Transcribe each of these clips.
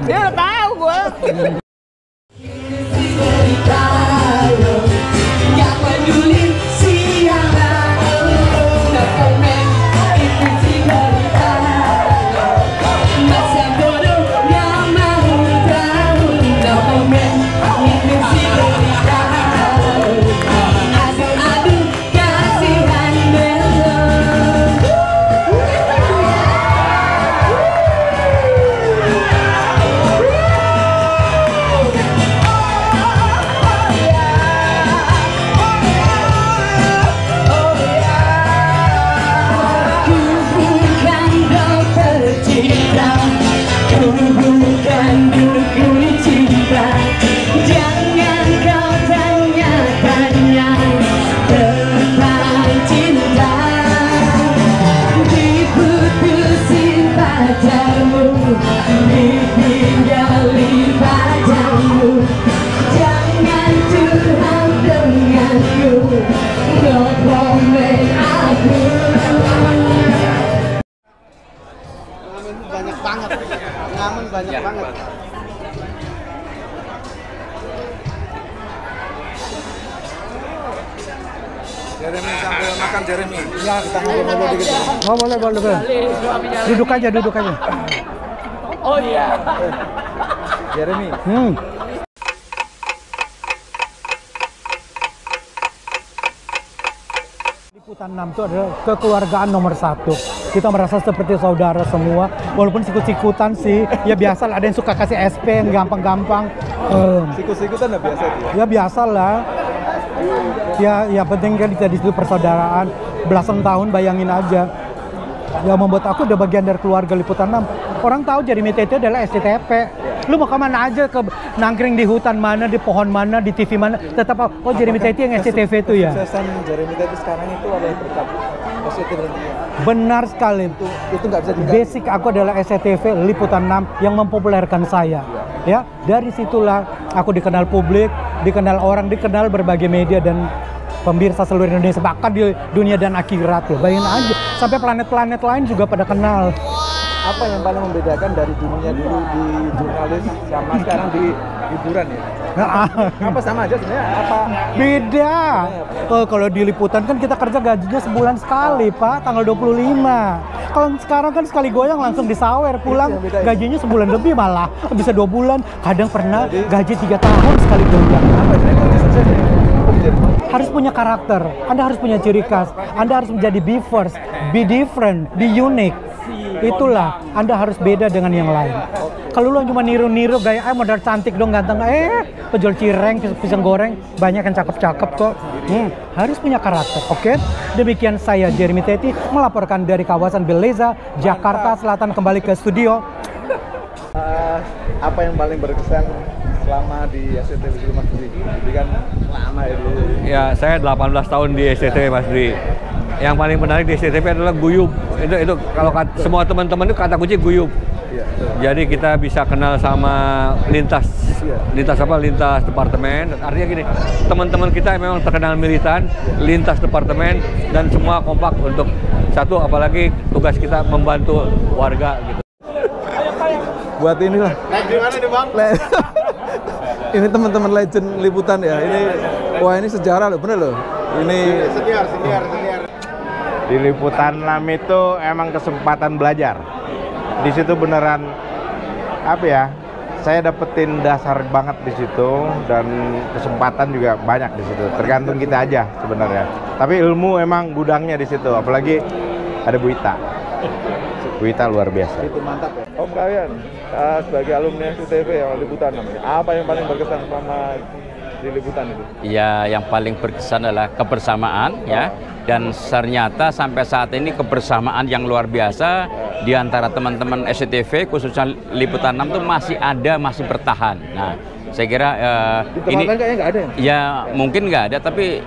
Dia udah tahu gua. Banyak banget, pengamen banyak banget. Jeremy sambil makan Jeremy. Ya, kita ngobrol dikit. Oh boleh. Duduk aja. Oh iya. Jeremy. Liputan 6 itu adalah kekeluargaan nomor 1. Kita merasa seperti saudara semua, walaupun sikut-sikutan sih, ya biasa lah, ada yang suka kasih SP yang gampang-gampang. Sikut-sikutan udah biasa tuh. Ya biasa lah. Ya penting kan kita di situ persaudaraan, belasan tahun bayangin aja. Yang membuat aku udah bagian dari keluarga Liputan 6. Orang tahu Jeremy Teti adalah SCTV. Lu mau kemana aja, ke nangkring di hutan mana, di pohon mana, di TV mana, tetap oh Jeremy Teti yang SCTV itu ya. Kesuksesan Jeremy Teti sekarang itu adalah berkat SCTV. Benar sekali. Itu nggak bisa dikatakan. Basic aku adalah SCTV Liputan 6 yang mempopulerkan saya. Ya, dari situlah aku dikenal publik, dikenal orang, dikenal berbagai media dan pemirsa seluruh Indonesia, bahkan di dunia dan akhirat loh. Bayangin aja, sampai planet-planet lain juga pada kenal. Apa yang paling membedakan dari dunia dulu di jurnalis sama sekarang di hiburan ya? Apa sama aja sebenarnya? Apa beda? Kalau di liputan kan kita kerja gajinya sebulan sekali, Pak, tanggal 25. Kalau sekarang kan sekali goyang langsung disawer, pulang gajinya sebulan lebih malah, bisa 2 bulan, kadang pernah gaji 3 tahun sekali goyang. Harus punya karakter, Anda harus punya ciri khas, Anda harus menjadi be first, be different, be unique. Itulah, Anda harus beda dengan yang lain. Kalau lu cuma niru-niru gaya, modal cantik dong, ganteng, penjual cireng, pisang goreng, banyak yang cakep-cakep kok. Harus punya karakter, oke? Demikian saya, Jeremy Teti, melaporkan dari kawasan Beleza, Jakarta Selatan, kembali ke studio. apa yang paling berkesan selama di SCTV dulu Mas Dwi? Jadi kan lama ya dulu. Ya, saya 18 tahun di SCTV Mas Dwi. Yang paling menarik di SCTV adalah guyub. Itu kalau semua teman-teman itu kata kunci guyub. Iya. Jadi kita bisa kenal sama lintas departemen. Artinya gini, teman-teman kita memang terkenal militan, lintas departemen dan semua kompak untuk satu, apalagi tugas kita membantu warga gitu. Buat inilah. Gimana nih Bang? Ini teman-teman legend liputan ya. Ini sejarah loh, bener loh. Ini Senior. Di Liputan 6 itu emang kesempatan belajar. Di situ beneran apa ya? Saya dapetin dasar banget di situ dan kesempatan juga banyak di situ. Tergantung kita aja sebenarnya. Tapi ilmu emang gudangnya di situ. Apalagi ada Bu Ita. Bu Ita luar biasa. itu mantap ya. Om kalian sebagai alumni SCTV yang liputan namanya, apa yang paling berkesan selama di liputan itu? Ya, yang paling berkesan adalah kebersamaan ya. Dan ternyata sampai saat ini kebersamaan yang luar biasa di antara teman-teman SCTV khususnya Liputan 6 itu masih bertahan. Nah, saya kira ini kayaknya nggak ada ya mungkin nggak ada, tapi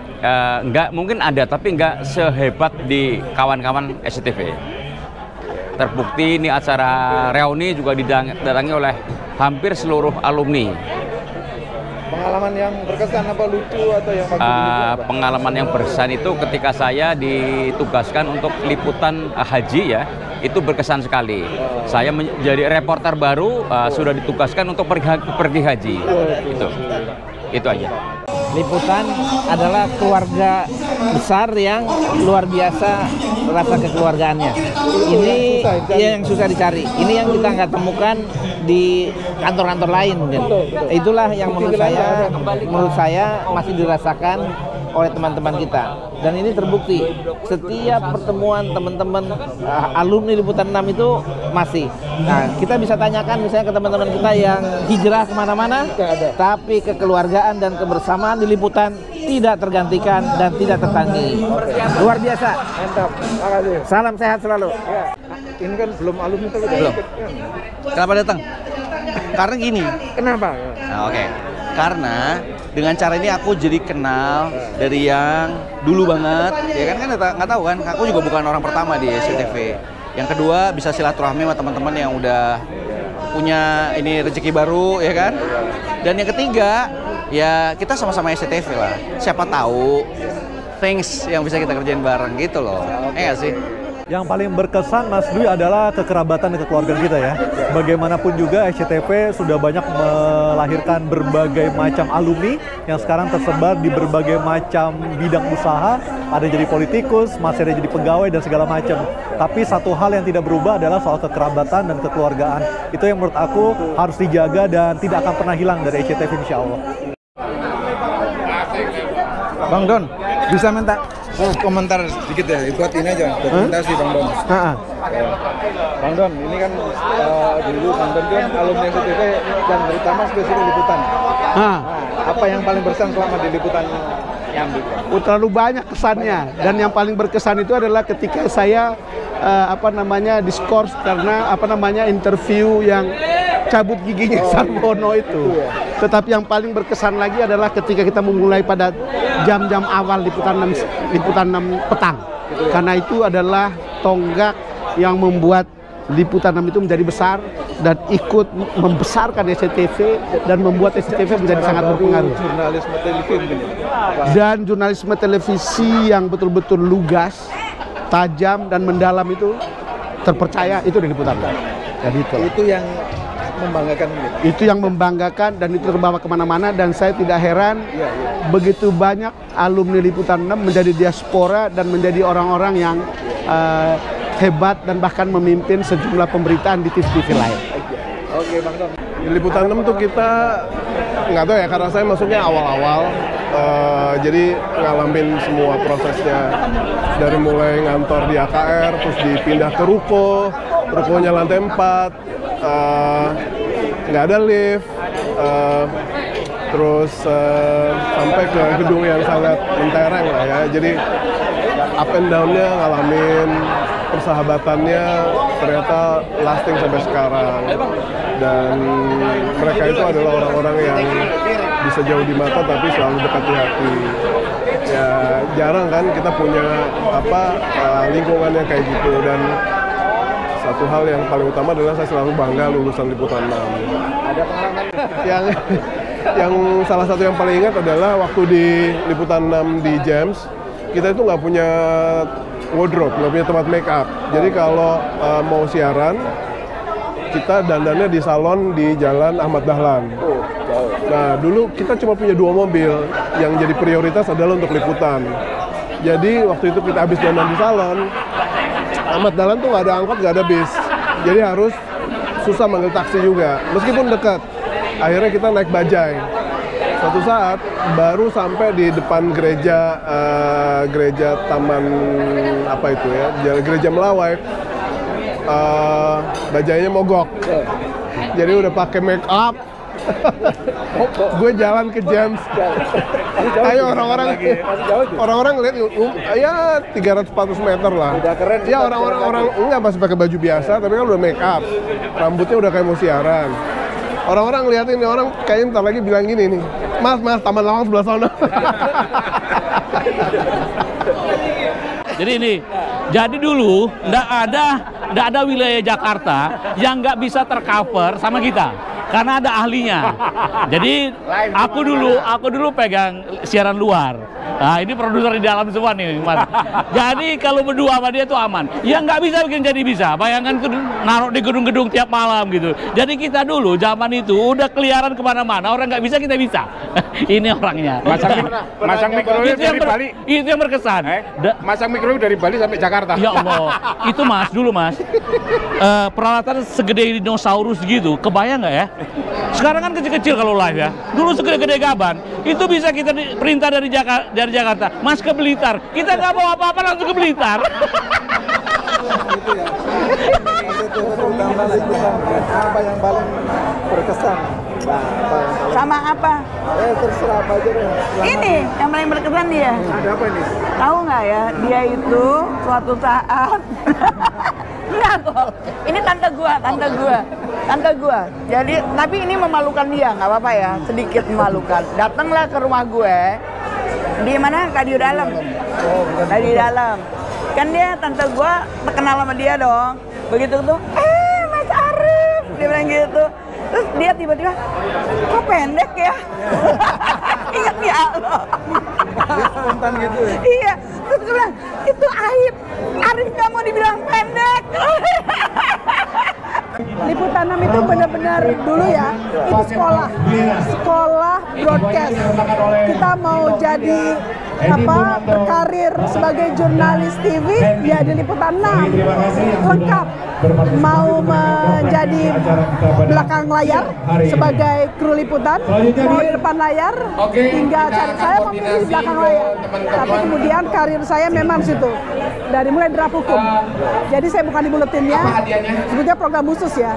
mungkin ada tapi nggak sehebat di kawan-kawan SCTV. Terbukti ini acara reuni juga didatangi oleh hampir seluruh alumni. Pengalaman yang berkesan apa lucu atau yang paling pengalaman yang berkesan itu ketika saya ditugaskan untuk liputan haji ya itu berkesan sekali. Saya menjadi reporter baru, sudah ditugaskan untuk pergi haji. Itu aja. Liputan adalah keluarga besar yang luar biasa rasa kekeluargaannya. Ini yang susah dicari. Ini yang kita nggak temukan di kantor-kantor lain mungkin. Itulah yang menurut saya masih dirasakan oleh teman-teman kita. Dan ini terbukti setiap pertemuan teman-teman alumni Liputan 6 itu masih. Nah, kita bisa tanyakan misalnya ke teman-teman kita yang hijrah kemana-mana, tapi kekeluargaan dan kebersamaan di Liputan tidak tergantikan dan tidak tertandingi. Luar biasa. Mantap. Makasih. Salam sehat selalu. Ini kan belum alumni tapi Belum. Kenapa datang? Karena gini. Kenapa? Nah, oke. Karena dengan cara ini aku jadi kenal dari yang dulu banget, ya kan nggak tahu kan, aku juga bukan orang pertama di SCTV. Yang kedua bisa silaturahmi sama teman-teman yang udah punya ini rezeki baru, ya kan. Dan yang ketiga ya kita sama-sama SCTV lah. Siapa tahu things yang bisa kita kerjain bareng gitu loh, nggak sih? Yang paling berkesan Mas Dwi adalah kekerabatan dan kekeluargaan kita ya. Bagaimanapun juga SCTV sudah banyak melahirkan berbagai macam alumni yang sekarang tersebar di berbagai macam bidang usaha. Ada yang jadi politikus, masih ada yang jadi pegawai dan segala macam. Tapi satu hal yang tidak berubah adalah soal kekerabatan dan kekeluargaan. Itu yang menurut aku harus dijaga dan tidak akan pernah hilang dari SCTV insya Allah. Bang Don, bisa minta komentar sedikit ya, buat ini aja, dokumentasi Bang Don. Bang Don, ini kan dulu Bang Don kan alumni SCTV dan terutama spesifik Liputan. Apa yang paling berkesan selama di Liputan Nyambi? terlalu banyak kesannya, dan yang paling berkesan itu adalah ketika saya diskors karena interview yang cabut giginya Sarwono itu. Tetapi yang paling berkesan lagi adalah ketika kita memulai pada jam-jam awal Liputan 6 petang. Karena itu adalah tonggak yang membuat Liputan 6 itu menjadi besar dan ikut membesarkan SCTV dan membuat SCTV menjadi sangat berpengaruh. Jurnalisme televisi. Dan jurnalisme televisi yang betul-betul lugas, tajam dan mendalam itu terpercaya itu di Liputan 6. Jadi Itu yang membanggakan gitu. itu yang membanggakan dan itu terbawa kemana-mana, dan saya tidak heran begitu banyak alumni Liputan 6 menjadi diaspora dan menjadi orang-orang yang hebat dan bahkan memimpin sejumlah pemberitaan di TV-TV lain. Oke Bang Don. Di Liputan 6 tuh kita nggak tahu ya, karena saya masuknya awal-awal, jadi ngalamin semua prosesnya dari mulai ngantor di AKR, terus dipindah ke rukonya lantai 4, nggak ada lift, terus sampai ke gedung yang sangat mentereng lah ya, jadi up and down-nya ngalamin, persahabatannya ternyata lasting sampai sekarang, dan mereka itu adalah orang-orang yang bisa jauh di mata tapi selalu dekat di hati. Ya jarang kan kita punya lingkungan yang kayak gitu, dan satu hal yang paling utama adalah saya selalu bangga lulusan Liputan 6. Ada pengalaman yang salah satu yang paling ingat adalah waktu di Liputan 6 di James, kita itu nggak punya wardrobe, nggak punya tempat make up. Jadi kalau mau siaran, kita dandannya di salon di Jalan Ahmad Dahlan. Nah, dulu kita cuma punya 2 mobil, yang jadi prioritas adalah untuk liputan. Jadi waktu itu kita habis dandan di salon, Ahmad Dahlan tuh nggak ada angkot, nggak ada bis. Jadi harus susah manggil taksi juga, meskipun dekat. Akhirnya kita naik bajai. Suatu saat baru sampai di depan gereja Taman Gereja Melawai, bajainya mogok. Jadi udah pakai make up. Gue jalan ke James. Ayo orang-orang lihat ya 300-400 meter lah. Udah keren. Ya orang enggak masih pakai baju biasa, tapi kan udah make up. Rambutnya udah kayak mau siaran. Orang-orang ngeliatin, orang kayaknya ntar lagi bilang gini nih, Mas, Taman Lawang sebelah sana. Jadi ini, jadi dulu nggak ada wilayah Jakarta yang nggak bisa tercover sama kita, karena ada ahlinya. Jadi aku dulu pegang siaran luar. Nah, ini produser di dalam semua nih, Mas. Jadi kalau berdua sama dia tuh aman. Yang nggak bisa bikin jadi bisa. Bayangkan itu naruh di gedung-gedung tiap malam gitu. Jadi kita dulu zaman itu udah keliaran kemana-mana. Orang nggak bisa, kita bisa. Ini orangnya. Masang mikrowave dari Bali. Itu yang berkesan. Masang mikrowave dari Bali sampai Jakarta. Ya Allah. Itu Mas, dulu Mas. Peralatan segede dinosaurus gitu. Kebayang nggak ya? Sekarang kan kecil-kecil kalau live ya. Dulu segede-gede gaban. Itu bisa kita perintah dari Jakarta, Mas ke Blitar. Kita nggak bawa apa-apa, langsung ke Blitar. Apa yang paling berkesan? Sama apa? Terserah apa aja deh. Ini yang paling berkesan dia. Ada apa ini? Tahu nggak ya? Dia itu suatu saat. Enggak kok. Ini tante gua. Jadi, tapi ini memalukan dia, nggak apa-apa ya. Sedikit memalukan. Datanglah ke rumah gue. Di mana? Radio Dalam. Radio Dalam. Kan dia tante gua terkenal sama dia dong. Begitu tuh, Mas Arif, dia bilang gitu. Terus dia tiba-tiba, kok pendek ya? Ingat ya lo? Spontan gitu ya? Iya. Terus gue bilang, itu aib. Arif nggak mau dibilang pendek. Liputan 6 itu benar-benar dulu ya, itu sekolah broadcast. Kita mau jadi berkarir sebagai jurnalis TV ya di Liputan 6 lengkap. Mau menjadi belakang layar sebagai kru liputan, mau di depan layar, tinggal cari. Saya memilih di belakang layar, tapi kemudian karir saya memang situ dari mulai draft hukum. Jadi saya bukan di buletinnya, sebetulnya program khusus ya,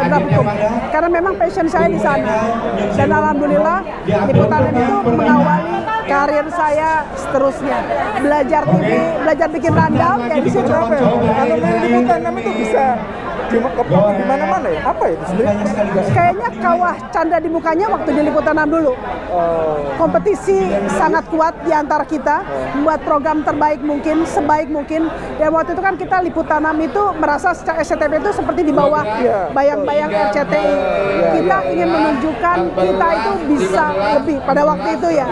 draft hukum, karena memang passion saya di sana. Dan alhamdulillah Liputan itu mengawali karir saya seterusnya. Belajar TV, belajar bikin rundown ya di situ. Liputan 6 itu bisa di mana-mana ya? Apa itu sebenarnya? Kayaknya kawah canda di mukanya waktu di Liputan 6 dulu. Kompetisi sangat kuat di antara kita, membuat program terbaik mungkin, sebaik mungkin. Dan waktu itu kan kita Liputan 6 itu merasa SCTV itu seperti di bawah bayang-bayang RCTI. Kita ingin menunjukkan kita itu bisa lebih pada waktu itu ya.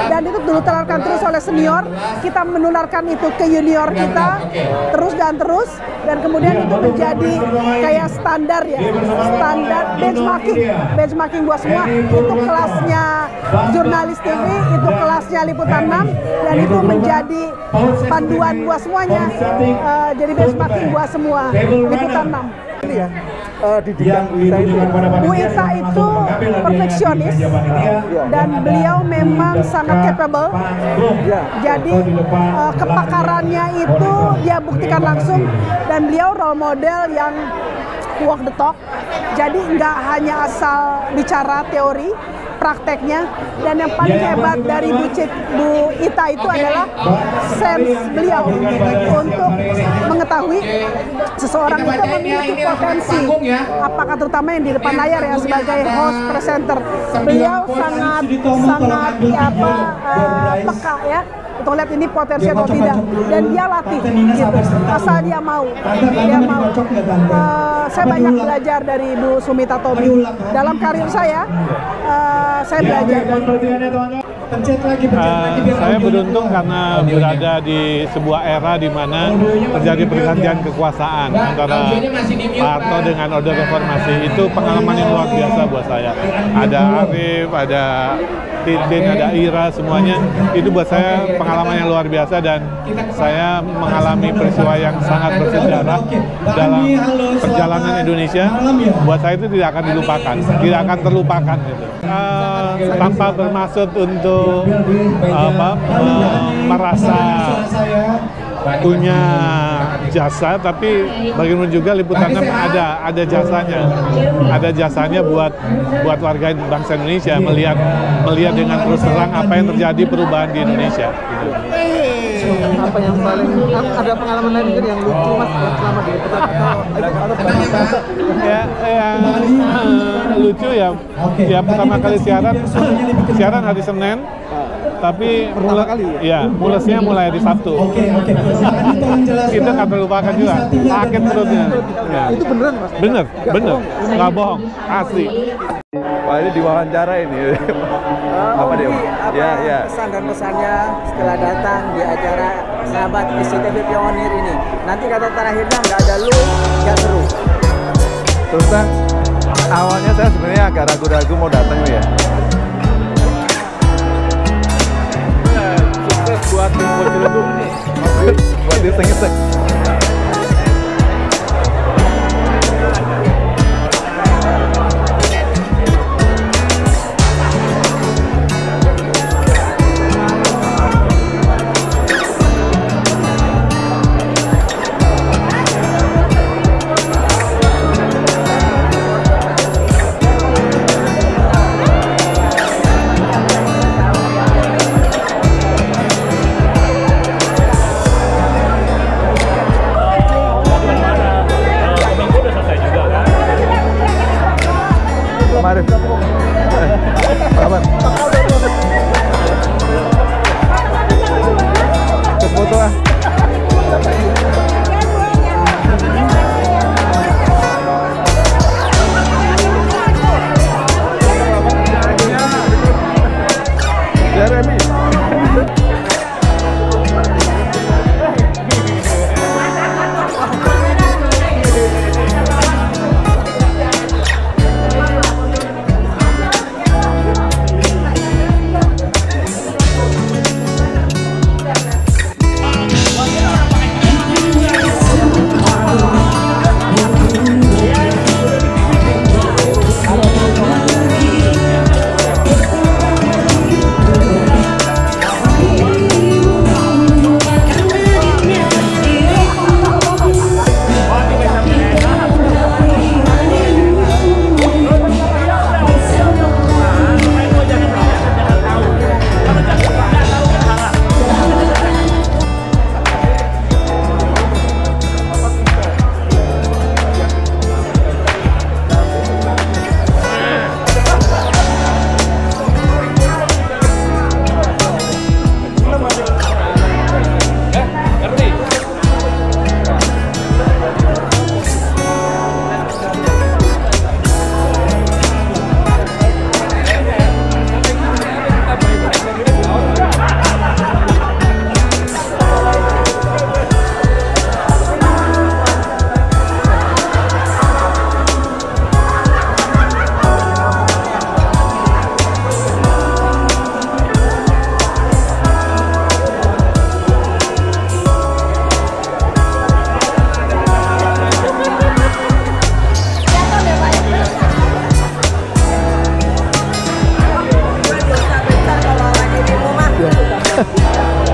Dan itu dulu terangkan terus oleh senior, kita menularkan itu ke junior kita, terus dan terus. Dan kemudian itu menjadi kayak standar ya, standar benchmarking buat semua. Itu kelasnya jurnalis TV, itu kelasnya Liputan 6, dan itu menjadi panduan buat semuanya. Jadi benchmarking buat semua Liputan 6. Ini ya, didikan Bu Ita itu perfeksionis dan beliau memang sangat capable. Jadi kepakarannya itu dia buktikan langsung, dan beliau role model yang walk the talk. Jadi nggak hanya asal bicara teori, prakteknya. Dan yang paling hebat dari Bu Ita itu adalah sense beliau untuk mengetahui seseorang itu memiliki potensi, apakah terutama yang di depan layar ya sebagai host presenter. Beliau sangat peka ya untuk lihat ini potensi atau tidak, dan dia latih gitu, asal dia mau. Saya banyak belajar dari Bu Sumita Tobi dalam karir saya belajar. Saya beruntung karena berada di sebuah era di mana terjadi pergantian kekuasaan antara Pak Harto dengan Orde Reformasi. Itu pengalaman yang luar biasa buat saya. Ada Arif, ada Titin, ada Ira, semuanya itu buat saya pengalaman yang luar biasa, dan saya mengalami peristiwa yang sangat bersejarah dalam perjalanan Indonesia. Buat saya itu tidak akan dilupakan, tidak akan terlupakan gitu. Tanpa bermaksud untuk merasa punya jasa, tapi bagaimana juga Liputan 6 ada jasanya buat warga bangsa Indonesia melihat dengan terus terang apa yang terjadi perubahan di Indonesia. Gitu. Apa yang paling ada pengalaman lain mungkin yang lucu Mas selama di Liputan atau ya yang lucu ya pertama kali siaran hari Senin tapi ya? mulesnya mulai di Sabtu. Kita nggak terlupakan juga, sakit perutnya. Ya. Itu beneran Mas? Bener, nggak bohong, asli. Wah, ini diwawancara ini. Apa dia? Ya. Kesan dan pesannya setelah datang di acara sahabat SCTV Pionir ini. Nanti kata terakhirnya nggak ada lu, nggak seru. Terus terang, awalnya saya sebenarnya agak ragu-ragu mau datang ya. Sukses buat Info Ciledug nih. Buat diseng-iseng.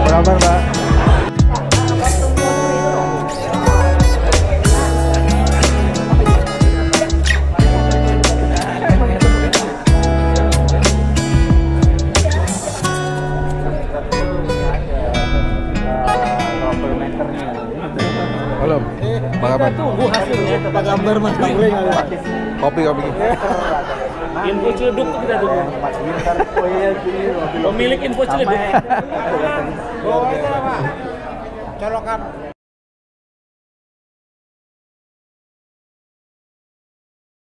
Apa kabar, Mbak? Halo, apa kabar? Tunggu hasilnya, apa kabar Mas Bangling? Kopi. Info Ciledug tuh kita tunggu. Pemilik Info Ciledug. Colokan